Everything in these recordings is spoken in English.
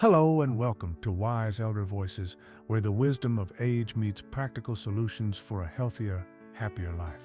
Hello and welcome to Wise Elder Voices, where the wisdom of age meets practical solutions for a healthier, happier life.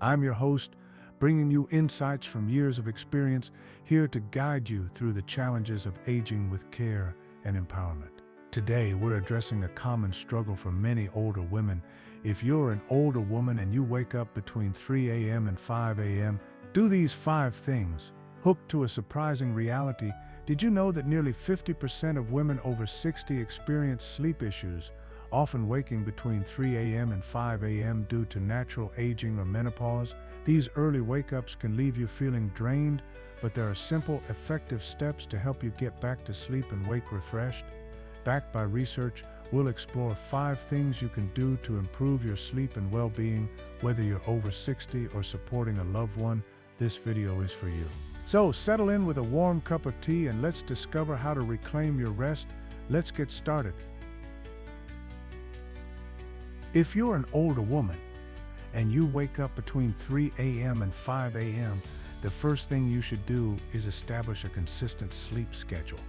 I'm your host, bringing you insights from years of experience, here to guide you through the challenges of aging with care and empowerment. Today, we're addressing a common struggle for many older women. If you're an older woman and you wake up between 3 a.m. and 5 a.m., do these 5 things. Hooked to a surprising reality. Did you know that nearly 50% of women over 60 experience sleep issues, often waking between 3 a.m. and 5 a.m. due to natural aging or menopause? These early wake-ups can leave you feeling drained, but there are simple, effective steps to help you get back to sleep and wake refreshed. Backed by research, we'll explore 5 things you can do to improve your sleep and well-being. Whether you're over 60 or supporting a loved one, this video is for you. So settle in with a warm cup of tea and let's discover how to reclaim your rest. Let's get started. If you're an older woman and you wake up between 3 a.m. and 5 a.m., the first thing you should do is establish a consistent sleep schedule.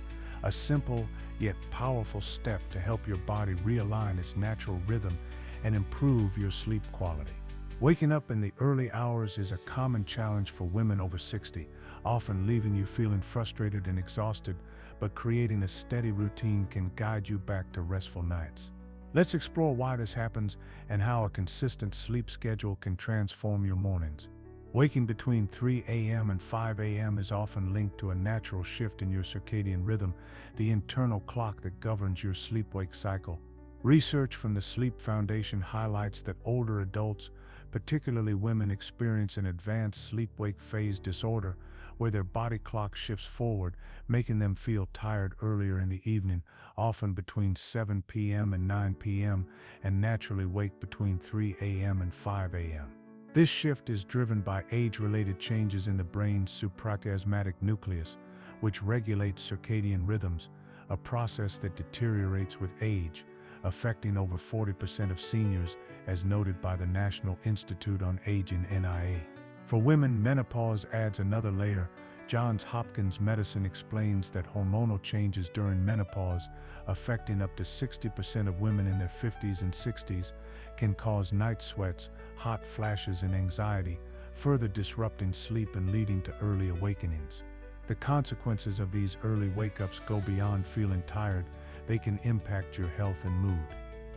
A simple yet powerful step to help your body realign its natural rhythm and improve your sleep quality. Waking up in the early hours is a common challenge for women over 60, often leaving you feeling frustrated and exhausted, but creating a steady routine can guide you back to restful nights. Let's explore why this happens and how a consistent sleep schedule can transform your mornings. Waking between 3 a.m. and 5 a.m. is often linked to a natural shift in your circadian rhythm, the internal clock that governs your sleep-wake cycle. Research from the Sleep Foundation highlights that older adults, particularly women, experience an advanced sleep-wake phase disorder where their body clock shifts forward, making them feel tired earlier in the evening, often between 7 p.m. and 9 p.m., and naturally wake between 3 a.m. and 5 a.m. This shift is driven by age-related changes in the brain's suprachiasmatic nucleus, which regulates circadian rhythms, a process that deteriorates with age, affecting over 40% of seniors, as noted by the National Institute on Aging (NIA). For women, menopause adds another layer. Johns Hopkins Medicine explains that hormonal changes during menopause, affecting up to 60% of women in their 50s and 60s, can cause night sweats, hot flashes, and anxiety, further disrupting sleep and leading to early awakenings. The consequences of these early wake-ups go beyond feeling tired. They can impact your health and mood.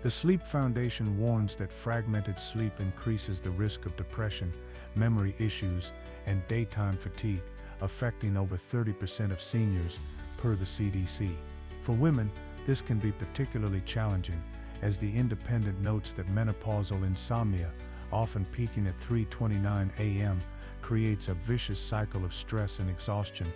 The Sleep Foundation warns that fragmented sleep increases the risk of depression, memory issues, and daytime fatigue, affecting over 30% of seniors, per the CDC. For women, this can be particularly challenging, as the Independent notes that menopausal insomnia, often peaking at 3:29 a.m., creates a vicious cycle of stress and exhaustion,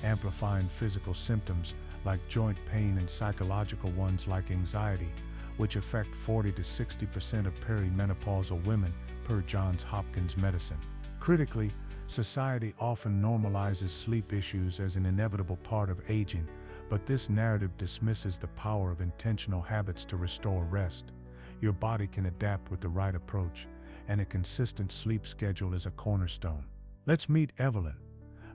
amplifying physical symptoms like joint pain and psychological ones like anxiety, which affect 40 to 60% of perimenopausal women, per Johns Hopkins Medicine. Critically, society often normalizes sleep issues as an inevitable part of aging, but this narrative dismisses the power of intentional habits to restore rest. Your body can adapt with the right approach, and a consistent sleep schedule is a cornerstone. Let's meet Evelyn,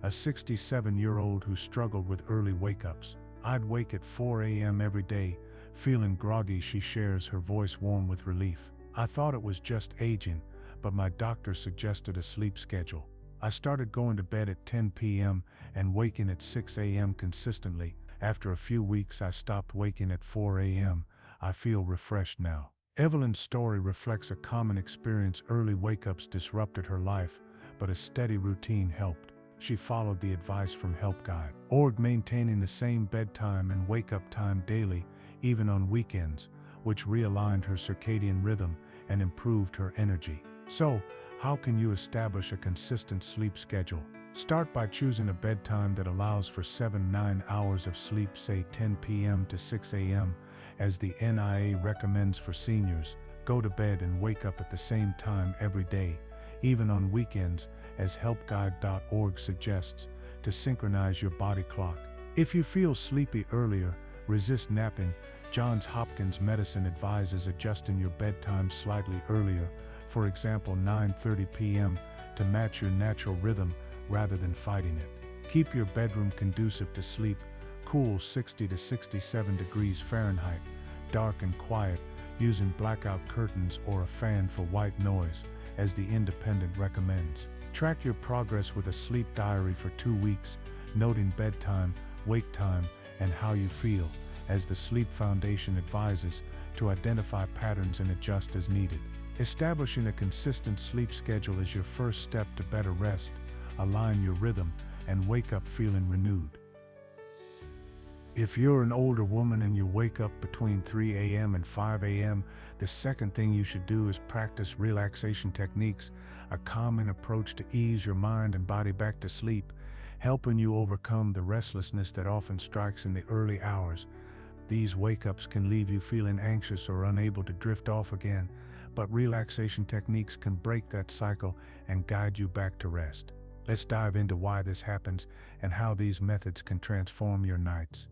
a 67-year-old who struggled with early wake-ups. "I'd wake at 4 a.m. every day, feeling groggy," she shares, her voice warm with relief. "I thought it was just aging, but my doctor suggested a sleep schedule. I started going to bed at 10 p.m. and waking at 6 a.m. consistently. After a few weeks, I stopped waking at 4 a.m. I feel refreshed now." Evelyn's story reflects a common experience. Early wake-ups disrupted her life, but a steady routine helped. She followed the advice from help.org, maintaining the same bedtime and wake-up time daily, even on weekends, which realigned her circadian rhythm and improved her energy. So, how can you establish a consistent sleep schedule? Start by choosing a bedtime that allows for 7-9 hours of sleep, say 10 p.m. to 6 a.m., as the NIA recommends for seniors. Go to bed and wake up at the same time every day, even on weekends, as helpguide.org suggests, to synchronize your body clock. If you feel sleepy earlier, resist napping. Johns Hopkins Medicine advises adjusting your bedtime slightly earlier, for example 9:30 p.m., to match your natural rhythm rather than fighting it. Keep your bedroom conducive to sleep. cool 60 to 67 degrees Fahrenheit, dark and quiet, using blackout curtains or a fan for white noise, as The Independent recommends. Track your progress with a sleep diary for 2 weeks, noting bedtime, wake time, and how you feel, as the Sleep Foundation advises, to identify patterns and adjust as needed. Establishing a consistent sleep schedule is your first step to better rest, align your rhythm, and wake up feeling renewed. If you're an older woman and you wake up between 3 a.m. and 5 a.m., the second thing you should do is practice relaxation techniques, a common approach to ease your mind and body back to sleep, helping you overcome the restlessness that often strikes in the early hours. These wake-ups can leave you feeling anxious or unable to drift off again, but relaxation techniques can break that cycle and guide you back to rest. Let's dive into why this happens and how these methods can transform your nights.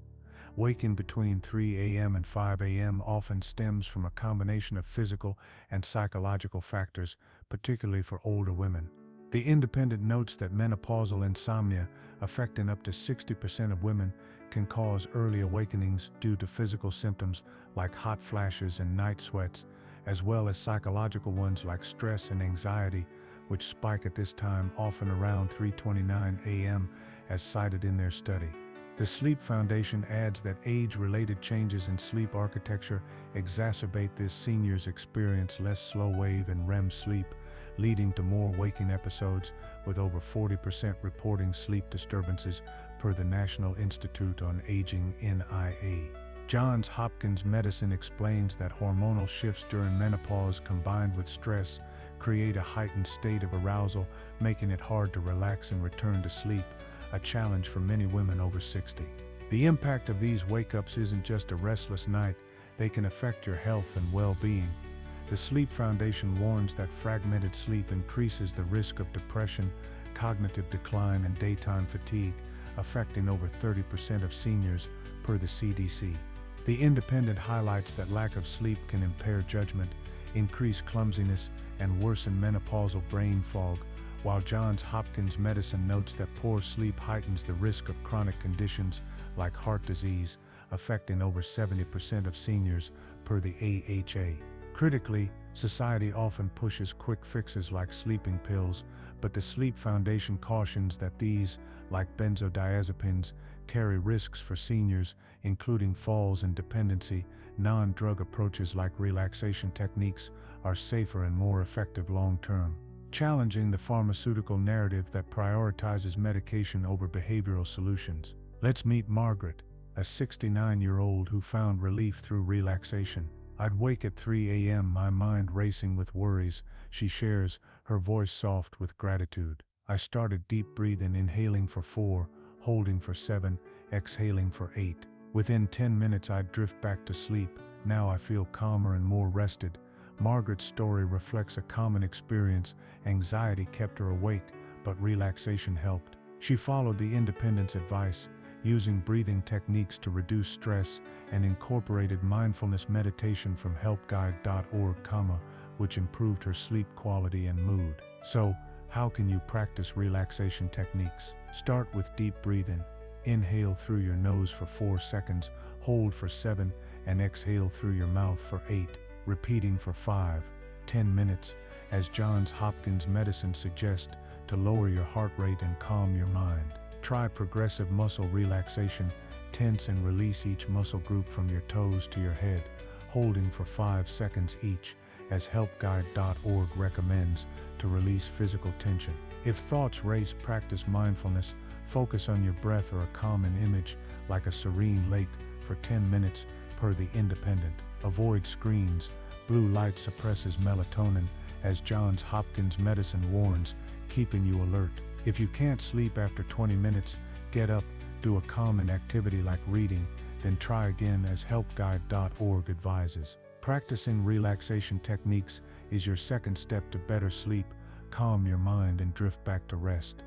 Waking between 3 a.m. and 5 a.m. often stems from a combination of physical and psychological factors, particularly for older women. The Independent notes that menopausal insomnia, affecting up to 60% of women, can cause early awakenings due to physical symptoms like hot flashes and night sweats, as well as psychological ones like stress and anxiety, which spike at this time, often around 3:29 a.m., as cited in their study. The Sleep Foundation adds that age-related changes in sleep architecture exacerbate this. Seniors experience less slow-wave and REM sleep, leading to more waking episodes, with over 40% reporting sleep disturbances per the National Institute on Aging (NIA). Johns Hopkins Medicine explains that hormonal shifts during menopause combined with stress create a heightened state of arousal, making it hard to relax and return to sleep, a challenge for many women over 60. The impact of these wake-ups isn't just a restless night, they can affect your health and well-being. The Sleep Foundation warns that fragmented sleep increases the risk of depression, cognitive decline, and daytime fatigue, affecting over 30% of seniors, per the CDC. The Independent highlights that lack of sleep can impair judgment, increase clumsiness, and worsen menopausal brain fog, while Johns Hopkins Medicine notes that poor sleep heightens the risk of chronic conditions like heart disease, affecting over 70% of seniors, per the AHA. Critically, society often pushes quick fixes like sleeping pills, but the Sleep Foundation cautions that these, like benzodiazepines, carry risks for seniors, including falls and dependency. Non-drug approaches like relaxation techniques are safer and more effective long-term, challenging the pharmaceutical narrative that prioritizes medication over behavioral solutions. Let's meet Margaret, a 69-year-old who found relief through relaxation. I'd wake at 3 a.m., my mind racing with worries, she shares, her voice soft with gratitude. I started deep breathing, inhaling for 4, holding for 7, exhaling for 8. Within 10 minutes I'd drift back to sleep. Now I feel calmer and more rested. Margaret's story reflects a common experience. Anxiety kept her awake, but relaxation helped. She followed the Independent's advice, using breathing techniques to reduce stress, and incorporated mindfulness meditation from helpguide.org, which improved her sleep quality and mood. So, how can you practice relaxation techniques? Start with deep breathing. Inhale through your nose for 4 seconds, hold for 7, and exhale through your mouth for 8, repeating for 5-10 minutes, as Johns Hopkins Medicine suggests, to lower your heart rate and calm your mind. Try progressive muscle relaxation. Tense and release each muscle group from your toes to your head, holding for 5 seconds each, as helpguide.org recommends, to release physical tension. If thoughts race, practice mindfulness. Focus on your breath or a calming image, like a serene lake, for 10 minutes, per the Independent. Avoid screens. Blue light suppresses melatonin, as Johns Hopkins Medicine warns, keeping you alert. If you can't sleep after 20 minutes, get up, do a calming activity like reading, then try again, as helpguide.org advises. Practicing relaxation techniques is your second step to better sleep, calm your mind, and drift back to rest.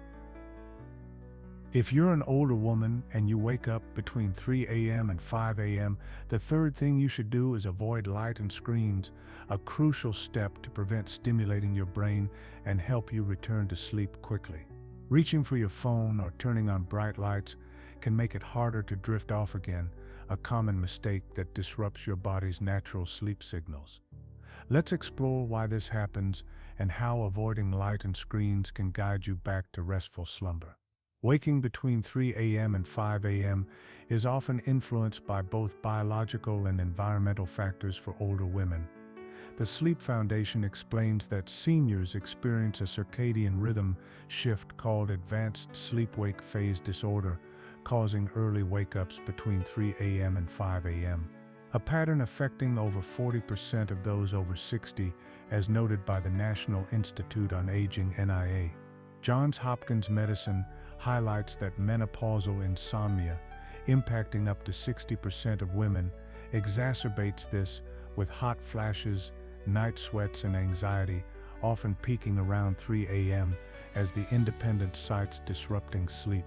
If you're an older woman and you wake up between 3 a.m. and 5 a.m., the third thing you should do is avoid light and screens, a crucial step to prevent stimulating your brain and help you return to sleep quickly. Reaching for your phone or turning on bright lights can make it harder to drift off again, a common mistake that disrupts your body's natural sleep signals. Let's explore why this happens and how avoiding light and screens can guide you back to restful slumber. Waking between 3 a.m. and 5 a.m. is often influenced by both biological and environmental factors for older women. The Sleep Foundation explains that seniors experience a circadian rhythm shift called advanced sleep-wake phase disorder, causing early wake-ups between 3 a.m. and 5 a.m. A pattern affecting over 40% of those over 60, as noted by the National Institute on Aging (NIA). Johns Hopkins Medicine highlights that menopausal insomnia, impacting up to 60% of women, exacerbates this with hot flashes, night sweats, and anxiety, often peaking around 3 a.m. as the independent cites disrupting sleep.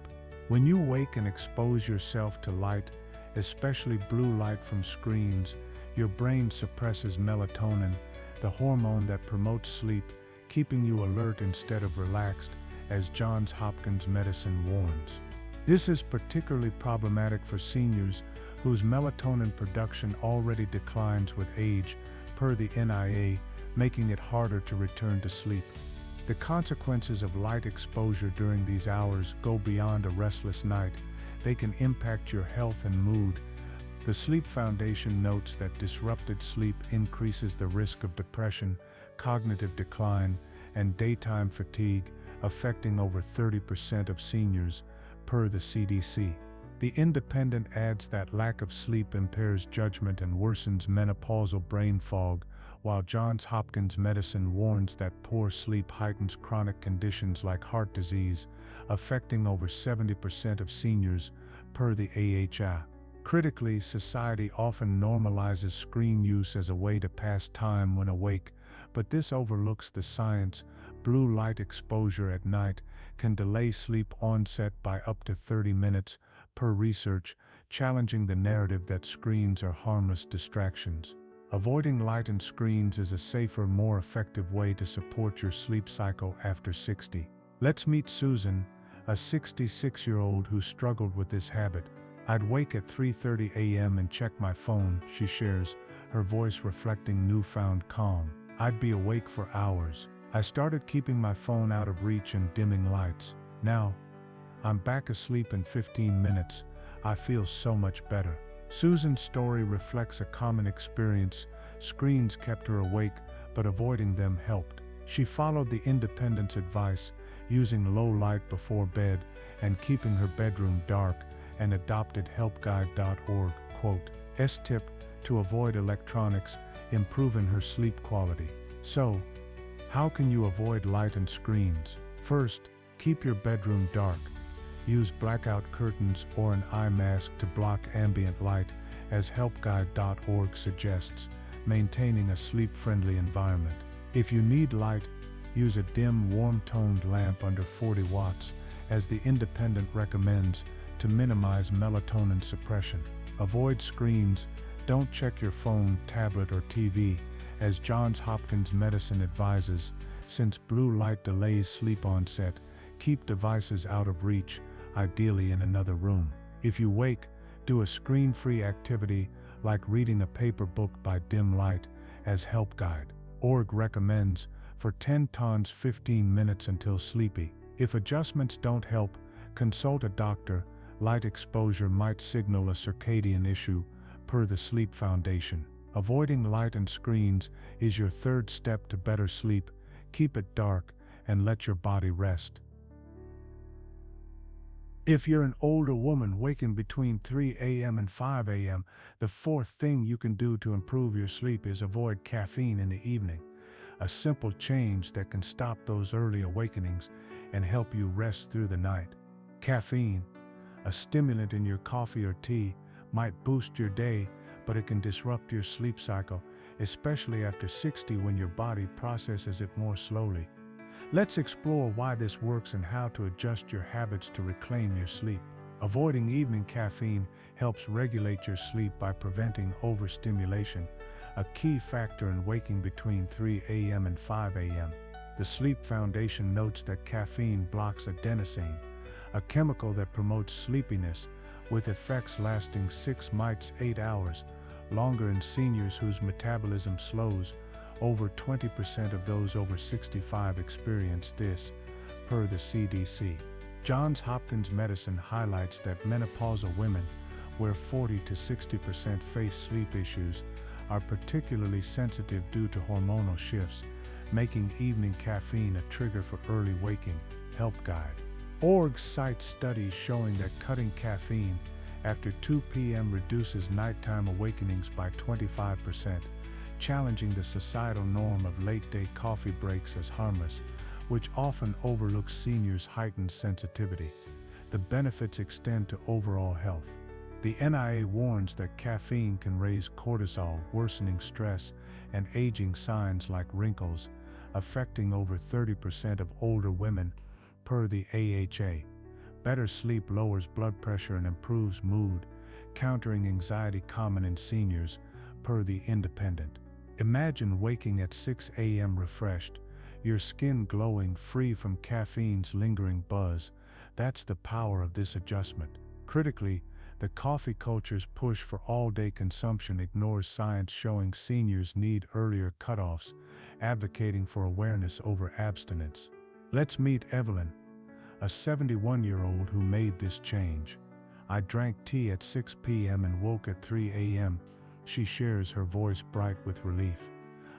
When you wake and expose yourself to light, especially blue light from screens, your brain suppresses melatonin, the hormone that promotes sleep, keeping you alert instead of relaxed, as Johns Hopkins Medicine warns. This is particularly problematic for seniors whose melatonin production already declines with age, per the NIA, making it harder to return to sleep. The consequences of light exposure during these hours go beyond a restless night. They can impact your health and mood. The Sleep Foundation notes that disrupted sleep increases the risk of depression, cognitive decline, and daytime fatigue, affecting over 30% of seniors, per the CDC. The Independent adds that lack of sleep impairs judgment and worsens menopausal brain fog, while Johns Hopkins Medicine warns that poor sleep heightens chronic conditions like heart disease, affecting over 70% of seniors, per the AHA. Critically, society often normalizes screen use as a way to pass time when awake, but this overlooks the science. Blue light exposure at night can delay sleep onset by up to 30 minutes, per research, challenging the narrative that screens are harmless distractions. Avoiding light and screens is a safer, more effective way to support your sleep cycle after 60. Let's meet Susan, a 66-year-old who struggled with this habit. I'd wake at 3:30 a.m. and check my phone, she shares, her voice reflecting newfound calm. I'd be awake for hours. I started keeping my phone out of reach and dimming lights. Now, I'm back asleep in 15 minutes. I feel so much better. Susan's story reflects a common experience. Screens kept her awake, but avoiding them helped. She followed the Independent's advice, using low light before bed and keeping her bedroom dark, and adopted helpguide.org, tip to avoid electronics, improving her sleep quality. So, how can you avoid light and screens? First, keep your bedroom dark. Use blackout curtains or an eye mask to block ambient light, as helpguide.org suggests, maintaining a sleep-friendly environment. If you need light, use a dim, warm-toned lamp under 40 watts, as the Independent recommends, to minimize melatonin suppression. Avoid screens. Don't check your phone, tablet, or TV, as Johns Hopkins Medicine advises, since blue light delays sleep onset. Keep devices out of reach, ideally in another room. If you wake, do a screen-free activity like reading a paper book by dim light, as helpguide.org recommends, for 10 to 15 minutes until sleepy. If adjustments don't help, consult a doctor. Light exposure might signal a circadian issue, per the Sleep Foundation. Avoiding light and screens is your third step to better sleep. Keep it dark and let your body rest. If you're an older woman waking between 3 a.m. and 5 a.m., the fourth thing you can do to improve your sleep is avoid caffeine in the evening. A simple change that can stop those early awakenings and help you rest through the night. Caffeine, a stimulant in your coffee or tea, might boost your day, but it can disrupt your sleep cycle, especially after 60 when your body processes it more slowly. Let's explore why this works and how to adjust your habits to reclaim your sleep. Avoiding evening caffeine helps regulate your sleep by preventing overstimulation, a key factor in waking between 3 a.m. and 5 a.m. The Sleep Foundation notes that caffeine blocks adenosine, a chemical that promotes sleepiness, with effects lasting 6 to 8 hours longer in seniors whose metabolism slows. Over 20% of those over 65 experience this, per the CDC. Johns Hopkins Medicine highlights that menopausal women, where 40 to 60% face sleep issues, are particularly sensitive due to hormonal shifts, making evening caffeine a trigger for early waking. Help guide. Org cites studies showing that cutting caffeine after 2 p.m. reduces nighttime awakenings by 25%, challenging the societal norm of late-day coffee breaks as harmless, which often overlooks seniors' heightened sensitivity. The benefits extend to overall health. The NIA warns that caffeine can raise cortisol, worsening stress and aging signs like wrinkles, affecting over 30% of older women, per the AHA. Better sleep lowers blood pressure and improves mood, countering anxiety common in seniors, per the Independent. Imagine waking at 6 a.m. refreshed, your skin glowing, free from caffeine's lingering buzz. That's the power of this adjustment. Critically, the coffee culture's push for all-day consumption ignores science showing seniors need earlier cutoffs, advocating for awareness over abstinence. Let's meet Evelyn, a 71-year-old who made this change. I drank tea at 6 p.m. and woke at 3 a.m., she shares, her voice bright with relief.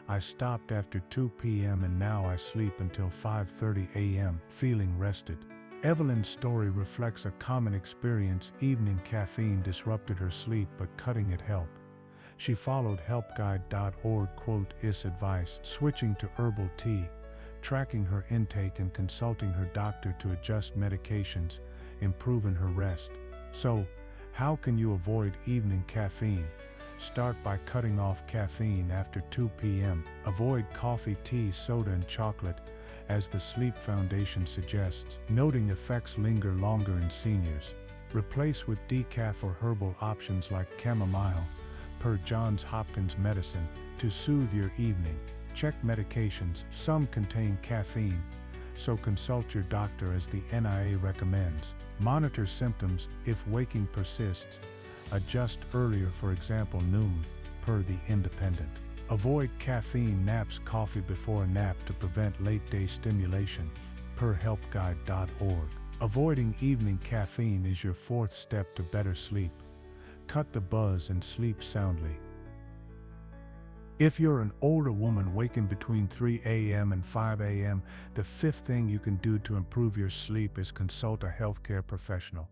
I stopped after 2 p.m. and now I sleep until 5:30 a.m., feeling rested. Evelyn's story reflects a common experience. Evening caffeine disrupted her sleep, but cutting it helped. She followed helpguide.org/is advice, switching to herbal tea, tracking her intake and consulting her doctor to adjust medications, improving her rest. So, how can you avoid evening caffeine? Start by cutting off caffeine after 2 p.m. Avoid coffee, tea, soda, and chocolate, as the Sleep Foundation suggests, noting effects linger longer in seniors. Replace with decaf or herbal options like chamomile, per Johns Hopkins Medicine, to soothe your evening. Check medications. Some contain caffeine, so consult your doctor as the NIA recommends. Monitor symptoms. If waking persists, adjust earlier, for example noon, per the Independent. Avoid caffeine naps, coffee before a nap to prevent late-day stimulation, per helpguide.org. Avoiding evening caffeine is your fourth step to better sleep. Cut the buzz and sleep soundly. If you're an older woman waking between 3 a.m. and 5 a.m., the fifth thing you can do to improve your sleep is consult a healthcare professional,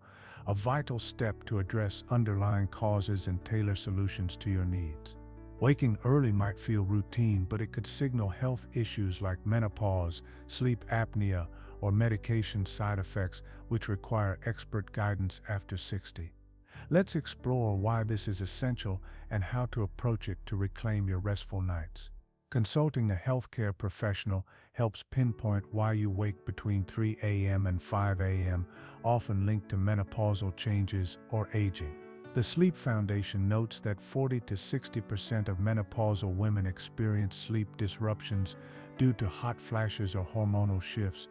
a vital step to address underlying causes and tailor solutions to your needs. Waking early might feel routine, but it could signal health issues like menopause, sleep apnea, or medication side effects which require expert guidance after 60. Let's explore why this is essential and how to approach it to reclaim your restful nights. Consulting a healthcare professional helps pinpoint why you wake between 3 a.m. and 5 a.m., often linked to menopausal changes or aging. The Sleep Foundation notes that 40 to 60% of menopausal women experience sleep disruptions due to hot flashes or hormonal shifts,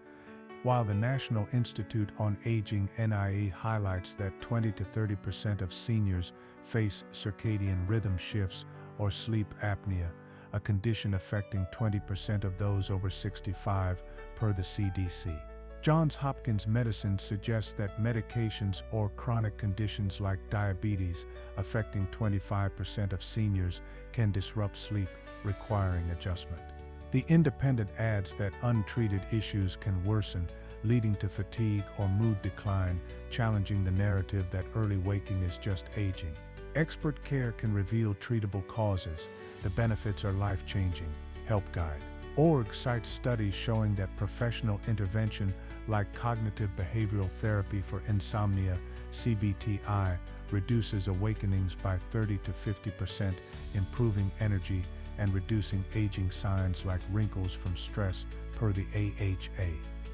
while the National Institute on Aging (NIA) highlights that 20 to 30% of seniors face circadian rhythm shifts or sleep apnea, a condition affecting 20% of those over 65, per the CDC. Johns Hopkins Medicine suggests that medications or chronic conditions like diabetes, affecting 25% of seniors, can disrupt sleep, requiring adjustment. The Independent adds that untreated issues can worsen, leading to fatigue or mood decline, challenging the narrative that early waking is just aging. Expert care can reveal treatable causes. The benefits are life-changing. Help Guide. Org cites studies showing that professional intervention like cognitive behavioral therapy for insomnia, CBTI, reduces awakenings by 30 to 50%, improving energy and reducing aging signs like wrinkles from stress, per the AHA.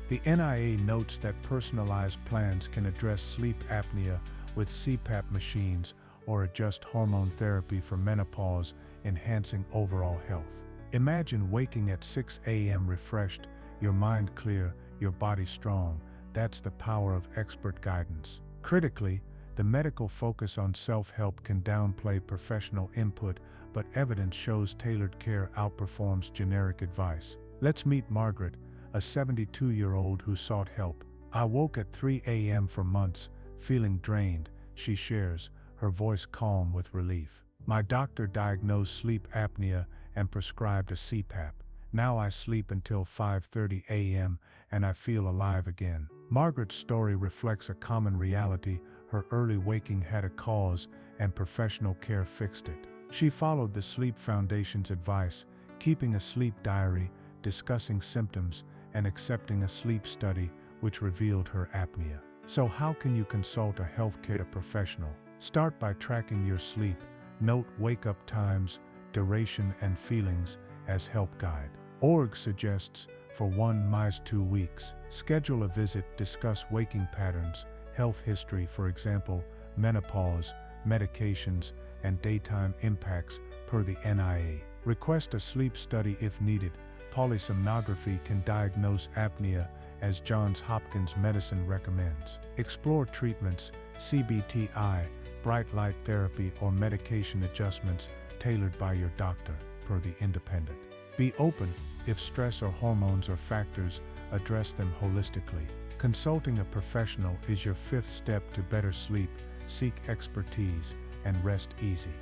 The NIA notes that personalized plans can address sleep apnea with CPAP machines or adjust hormone therapy for menopause, enhancing overall health. Imagine waking at 6 a.m. refreshed, your mind clear, your body strong. That's the power of expert guidance. Critically, The medical focus on self-help can downplay professional input, but evidence shows tailored care outperforms generic advice. Let's meet Margaret, a 72-year-old who sought help. "I woke at 3 a.m. for months, feeling drained," she shares, her voice calm with relief. "My doctor diagnosed sleep apnea and prescribed a CPAP. Now I sleep until 5:30 a.m. and I feel alive again." Margaret's story reflects a common reality. Her early waking had a cause, and professional care fixed it. She followed the Sleep Foundation's advice, keeping a sleep diary, discussing symptoms, and accepting a sleep study, which revealed her apnea. So how can you consult a healthcare professional? Start by tracking your sleep. Note wake-up times, duration, and feelings as help guide. Org suggests for 1-2 weeks. Schedule a visit, discuss waking patterns, health history, for example, menopause, medications, and daytime impacts per the NIA. Request a sleep study if needed. Polysomnography can diagnose apnea, as Johns Hopkins Medicine recommends. Explore treatments, CBTI, bright light therapy, or medication adjustments tailored by your doctor, per the Independent. Be open. If stress or hormones are factors, address them holistically. Consulting a professional is your 5th step to better sleep. Seek expertise and rest easy.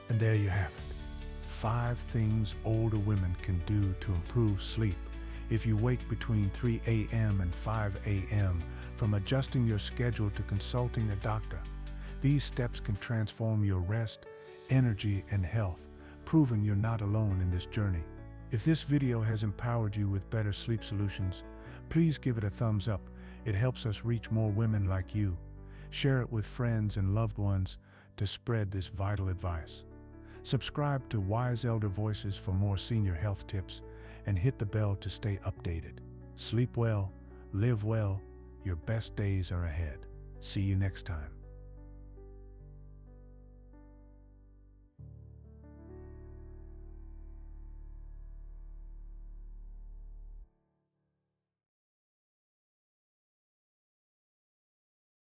And there you have it. 5 things older women can do to improve sleep. If you wake between 3 a.m. and 5 a.m., from adjusting your schedule to consulting a doctor, these steps can transform your rest, energy, and health, proving you're not alone in this journey. If this video has empowered you with better sleep solutions, please give it a thumbs up. It helps us reach more women like you. Share it with friends and loved ones to spread this vital advice. Subscribe to Wise Elder Voices for more senior health tips, and hit the bell to stay updated. Sleep well, live well, your best days are ahead. See you next time.